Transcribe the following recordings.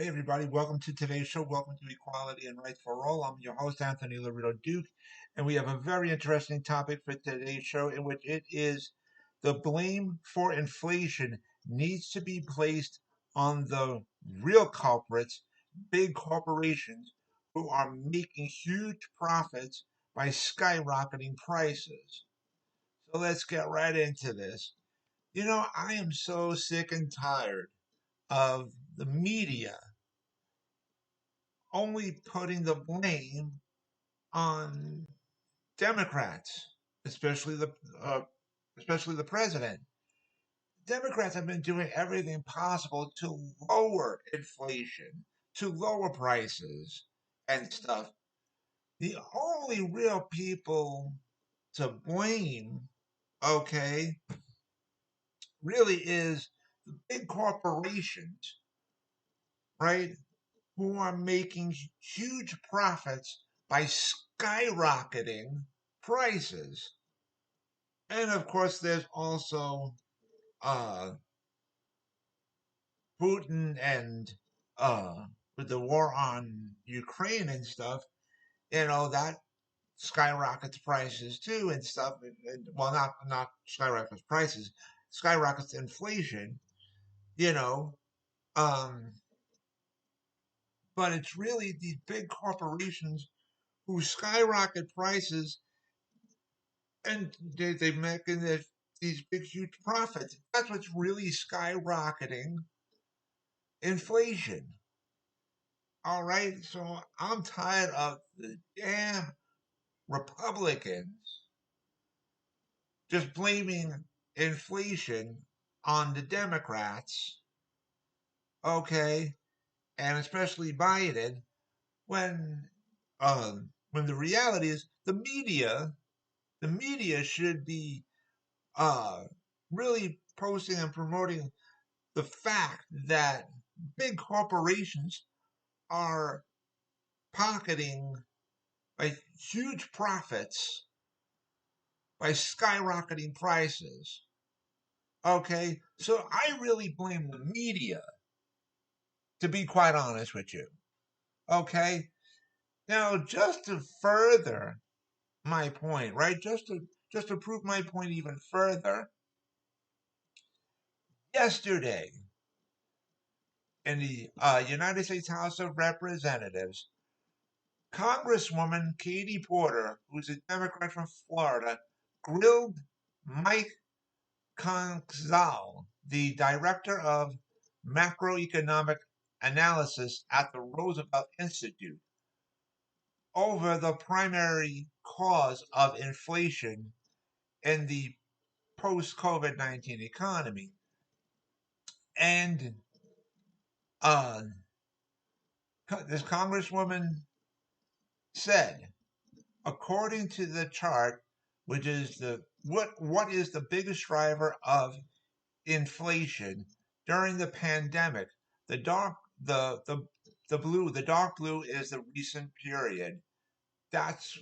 Hey everybody, welcome to today's show. Welcome to Equality and Rights for All. I'm your host, Anthony Lorito-Duke, and we have a very interesting topic for today's show in which it is the blame for inflation needs to be placed on the real culprits, big corporations who are making huge profits by skyrocketing prices. So let's get right into this. I am so sick and tired of the media only putting the blame on Democrats, especially the uh, especially the president. Democrats have been doing everything possible to lower inflation, to lower prices and stuff. The only real people to blame, okay, really is the big corporations, right? Who are making huge profits by skyrocketing prices. And of course, there's also uh, Putin and with the war on Ukraine and stuff, that skyrockets prices too and stuff. Well, not skyrockets prices, skyrockets inflation, you know. Um, but it's really these big corporations who skyrocket prices and they're making these big, huge profits. That's what's really skyrocketing inflation. All right, so I'm tired of the damn Republicans just blaming inflation on the Democrats, okay, and especially Biden, when when the reality is the media should be uh, really posting and promoting the fact that big corporations are pocketing like huge profits by skyrocketing prices. Okay, so I really blame the media, to be quite honest with you. Okay, now just to further my point, right? Just to prove my point even further, yesterday in the United States House of Representatives, Congresswoman Katie Porter, who's a Democrat from Florida, grilled Mike Conzal, the director of macroeconomic analysis at the Roosevelt Institute, over the primary cause of inflation in the post COVID 19 economy. And uh, this Congresswoman said, according to the chart, which is what is the biggest driver of inflation during the pandemic? The dark the dark blue is the recent period. That's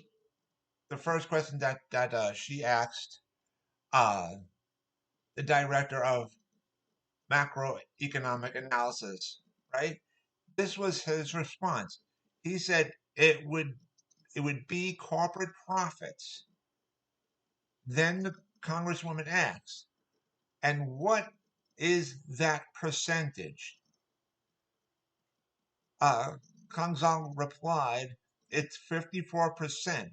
the first question that she asked uh, the director of macroeconomic analysis. Right? This was his response. He said it would be corporate profits. Then the Congresswoman asked, and what is that percentage? Kang Zhang replied, it's 54%.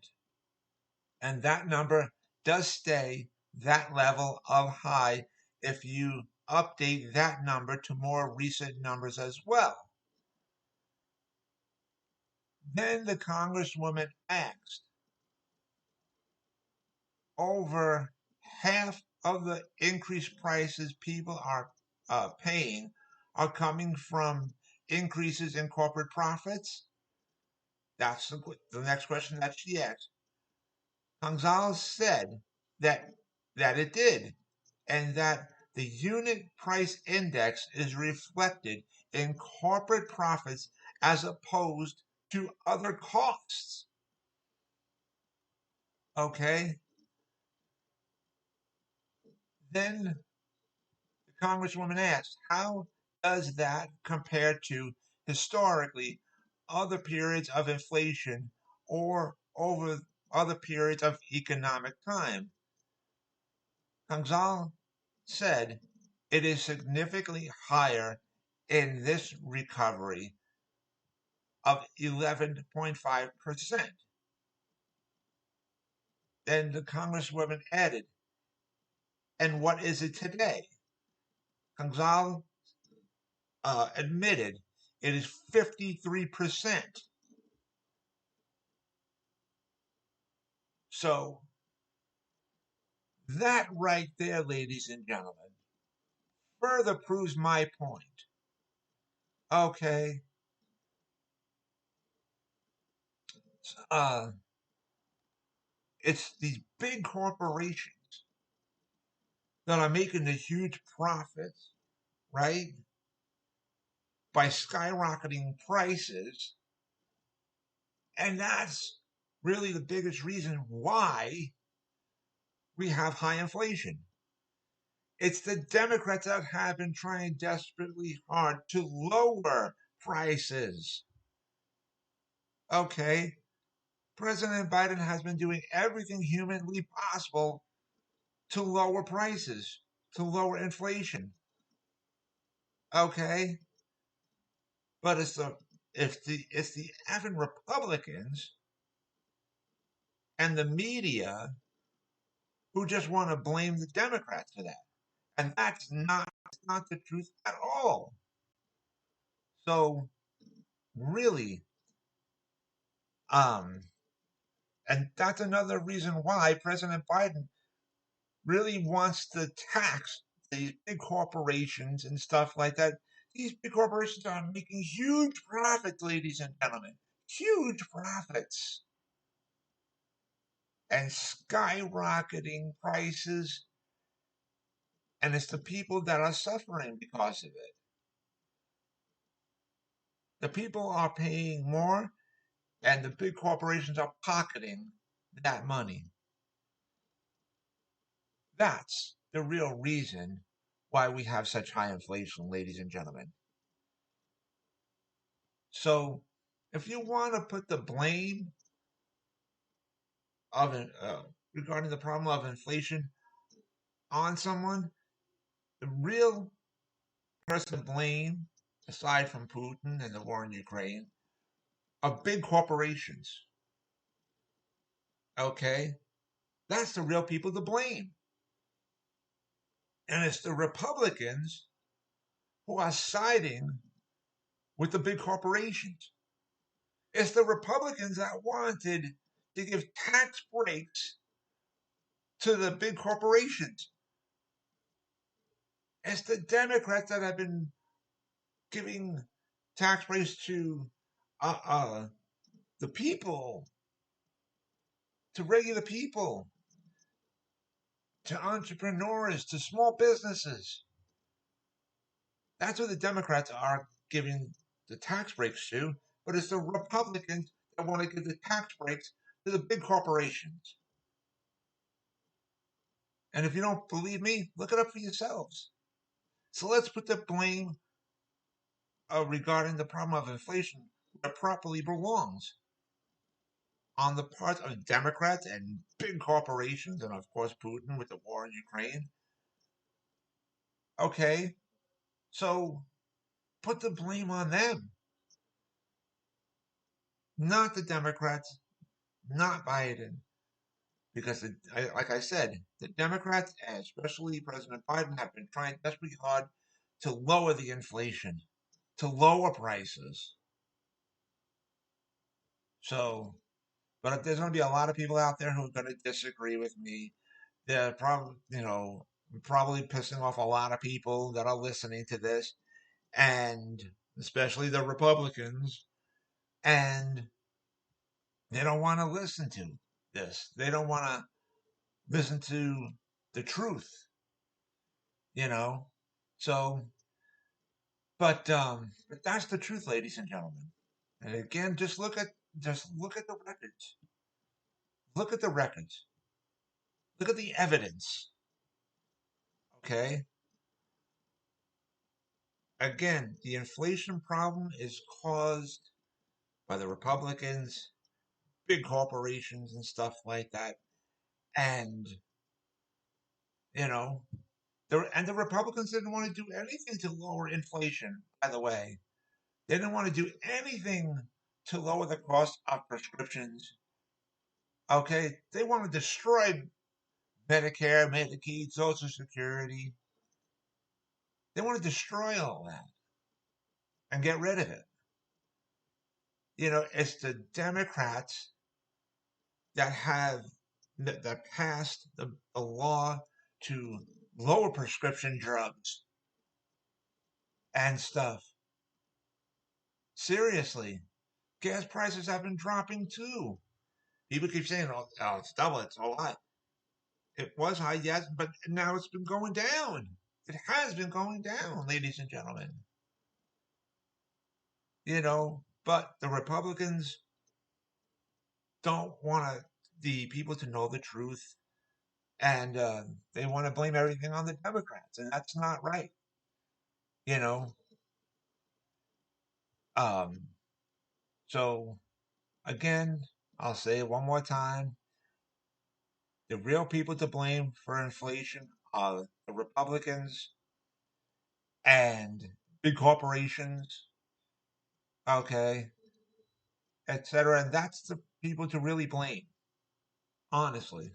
And that number does stay that level of high if you update that number to more recent numbers as well. Then the Congresswoman asked, over half of the increased prices people are paying are coming from increases in corporate profits? That's the next question that she asked. Gonzalez said that it did, and that the unit price index is reflected in corporate profits as opposed to other costs. Okay? Then the Congresswoman asked, how does that compare to historically other periods of inflation or over other periods of economic time. Gonzalez said it is significantly higher in this recovery of 11.5%. Then the Congresswoman added, and what is it today? Gonzalez admitted it is 53%. So that right there, ladies and gentlemen, further proves my point. Okay. Uh, it's these big corporations that are making the huge profits, right? By skyrocketing prices. And that's really the biggest reason why we have high inflation. It's the Democrats that have been trying desperately hard to lower prices. Okay. President Biden has been doing everything humanly possible to lower prices, to lower inflation. Okay. But it's the effing Republicans and the media who just want to blame the Democrats for that. And that's not the truth at all. So really, um, and that's another reason why President Biden really wants to tax these big corporations and stuff like that. These big corporations are making huge profits, ladies and gentlemen, huge profits, and skyrocketing prices. And it's the people that are suffering because of it. The people are paying more, and the big corporations are pocketing that money. That's the real reason why we have such high inflation, ladies and gentlemen. So, if you want to put the blame of regarding the problem of inflation on someone, the real person to blame, aside from Putin and the war in Ukraine, are big corporations. Okay, that's the real people to blame, and it's the Republicans who are siding with the big corporations. It's the Republicans that wanted to give tax breaks to the big corporations. It's the Democrats that have been giving tax breaks to uh, uh, the people, to regular people, to entrepreneurs, to small businesses. That's what the Democrats are giving the tax breaks to, but it's the Republicans that want to give the tax breaks to the big corporations. And if you don't believe me, look it up for yourselves. So let's put the blame regarding the problem of inflation where it properly belongs, on the part of Democrats and big corporations, and of course Putin with the war in Ukraine. Okay, so put the blame on them, not the Democrats, not Biden, because like I said, the Democrats, and especially President Biden, have been trying desperately hard to lower the inflation, to lower prices. So, but there's going to be a lot of people out there who are going to disagree with me. They're probably pissing off a lot of people that are listening to this, and especially the Republicans, and they don't want to listen to this. They don't want to listen to the truth, you know. So, but that's the truth, ladies and gentlemen. And again, just look at the records. Look at the records. Look at the evidence. Okay. again, the inflation problem is caused by the Republicans, big corporations, and stuff like that. And, you know, the Republicans didn't want to do anything to lower inflation, by the way. They didn't want to do anything to lower the cost of prescriptions. Okay? They want to destroy Medicare, Medicaid, Social Security. They want to destroy all that and get rid of it. It's the Democrats that passed the law to lower prescription drugs and stuff. Seriously, gas prices have been dropping too. People keep saying, "Oh, it's double, it's a lot." It was high, yes, but now it's been going down. It has been going down, ladies and gentlemen. But the Republicans don't want the people to know the truth, and they want to blame everything on the Democrats, and that's not right. You know, um, so again, I'll say it one more time: the real people to blame for inflation are the Republicans and big corporations, okay, etc. And that's the people to really blame, honestly.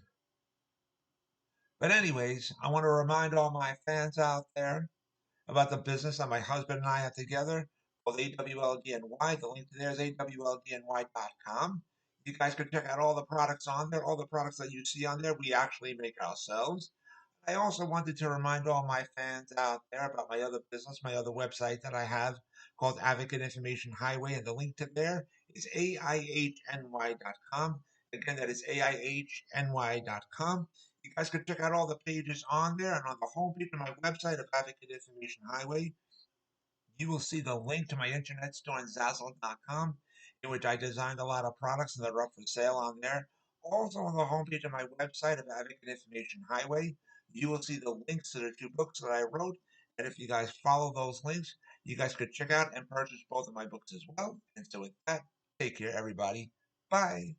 But anyways, I want to remind all my fans out there about the business that my husband and I have together called AWLDNY. The link to there is awldny.com. You guys can check out all the products on there. All the products that you see on there, we actually make ourselves. I also wanted to remind all my fans out there about my other business, my other website that I have called Advocate Information Highway, and the link to there is AIHNY.com. Again, that is AIHNY.com. You guys can check out all the pages on there, and on the homepage of my website of Advocate Information Highway, you will see the link to my internet store on Zazzle.com, in which I designed a lot of products that are up for sale on there. Also, on the homepage of my website of Advocate Information Highway, you will see the links to the two books that I wrote. And if you guys follow those links, you guys could check out and purchase both of my books as well. And so, with that, take care, everybody. Bye.